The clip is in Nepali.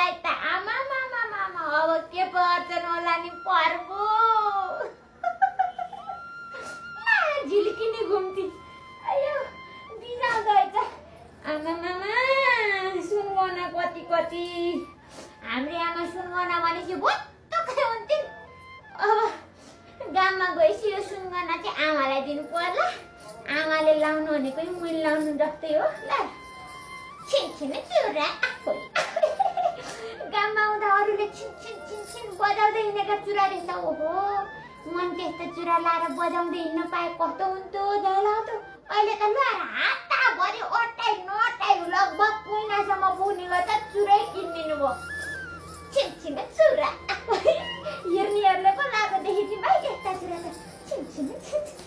मलाई त आमा अब के पर्छन् होला नि पर्बो झिल्किने घुम्ती अयो बिजाउँदैछ आमा सुनगना कति हाम्रो आमा सुनगना भनेपछि भुत्तकै हुन्थिन् अब गाममा गएपछि यो सुनगना चाहिँ आमालाई दिनु पर्ला आमाले लाउनु भनेको मैले लाउनु जस्तै हो ल छिन चुरा गाममा आउँदा अरूले छिन बजाउँदै हिँडेका चुरा रहेछ ओहो मन त्यस्तो चुरा लाएर बजाउँदै हिँड्न पाए कस्तो हुन्थ्यो जलाउँथ्यो अहिले त लाएर हातभरि अटाइ नटाइ लगभग कुइनासम्म पुग्नेको त चुरै किनिदिनु भयो छिन चुरा हेर्नेहरूले पो लाएको देखिदिनु भाइ त्यस्ता चुरा त छिन